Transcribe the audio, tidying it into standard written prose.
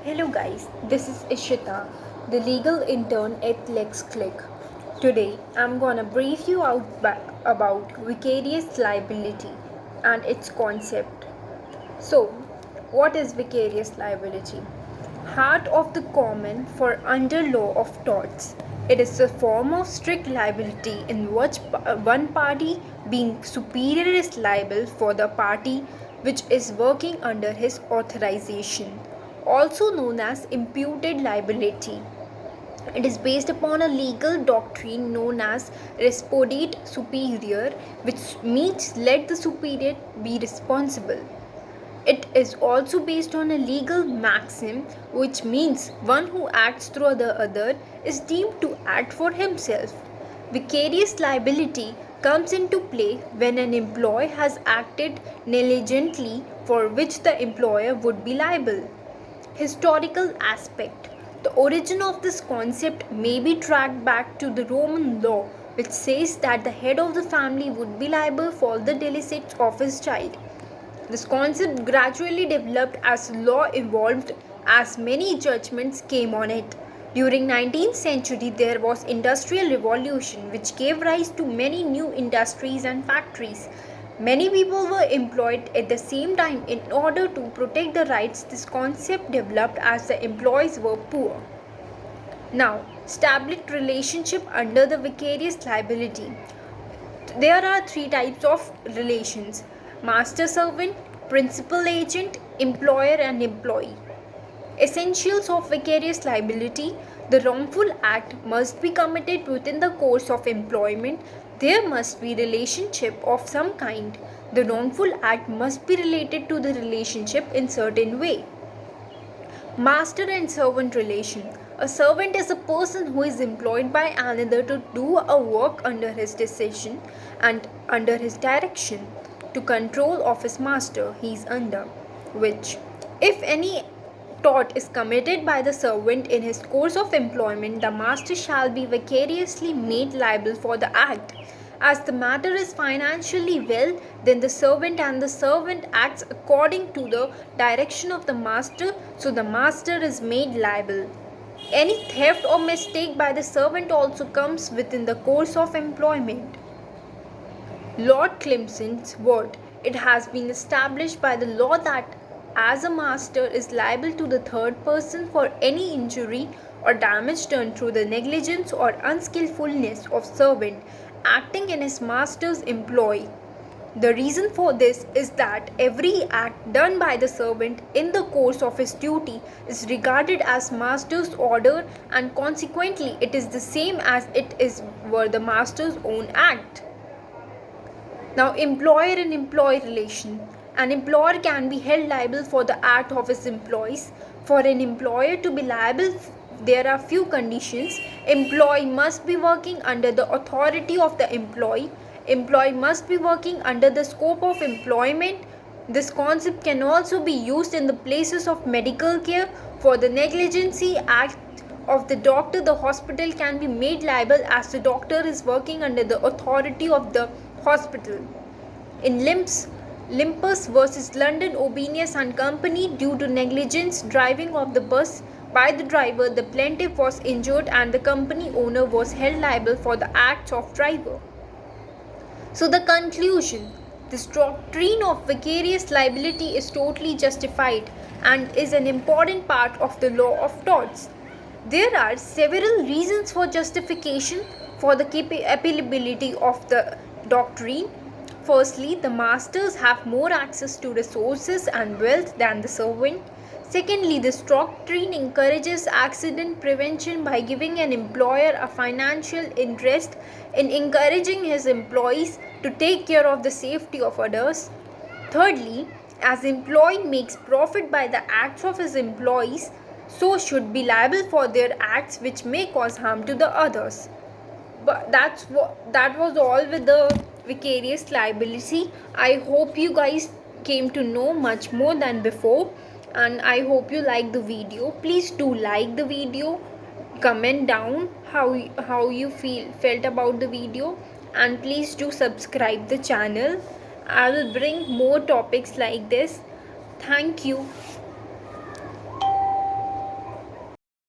Hello guys, this is Ishita, the legal intern at Lex Click. Today I'm gonna brief you about vicarious liability and its concept. So, what is vicarious liability? Heart of the common for under law of torts. It is a form of strict liability in which one party being superior is liable for the party which is working under his authorization, also known as imputed liability. It is based upon a legal doctrine known as res podet superior, which means let the superior be responsible. It is also based on a legal maxim, which means one who acts through the other is deemed to act for himself. Vicarious liability comes into play when an employee has acted negligently for which the employer would be liable. Historical aspect. The origin of this concept may be tracked back to the Roman law, which says that the head of the family would be liable for the delicacies of his child. This concept gradually developed as law evolved as many judgments came on it. During 19th century there was industrial revolution which gave rise to many new industries and factories. Many people were employed at the same time. In order to protect the rights, this concept developed as the employees were poor. Now, established relationship under the vicarious liability. There are three types of relations: master servant, principal agent, employer, and employee. Essentials of vicarious liability: the wrongful act must be committed within the course of employment. There must be relationship of some kind. The wrongful act must be related to the relationship in certain way. Master and servant relation. A servant is a person who is employed by another to do a work under his decision and under his direction, to control of his master he is under, which, if any tort is committed by the servant in his course of employment, the master shall be vicariously made liable for the act. As the matter is financially well, then the servant acts according to the direction of the master, so the master is made liable. Any theft or mistake by the servant also comes within the course of employment. Lord Clemson's word: it has been established by the law that as a master is liable to the third person for any injury or damage done through the negligence or unskillfulness of servant acting in his master's employ. The reason for this is that every act done by the servant in the course of his duty is regarded as master's order, and consequently it is the same as it is were the master's own act. Now, employer and employee relation. An employer can be held liable for the act of his employees. For an employer to be liable, there are few conditions. Employee must be working under the authority of the employee. Employee must be working under the scope of employment. This concept can also be used in the places of medical care. For the negligency act of the doctor, the hospital can be made liable as the doctor is working under the authority of the hospital. In Limpus versus London Obenius and Company, due to negligence driving of the bus by the driver, the plaintiff was injured and the company owner was held liable for the acts of driver. So the conclusion: this doctrine of vicarious liability is totally justified and is an important part of the law of torts. There are several reasons for justification for the applicability of the doctrine. Firstly, the masters have more access to resources and wealth than the servant. Secondly, this doctrine encourages accident prevention by giving an employer a financial interest in encouraging his employees to take care of the safety of others. Thirdly, as employee makes profit by the acts of his employees, so should be liable for their acts which may cause harm to the others. But that was all with the vicarious liability. I hope you guys came to know much more than before, and I hope you like the video. Please do like the video, comment down how you felt about the video, and please do subscribe the channel. I will bring more topics like this. Thank you.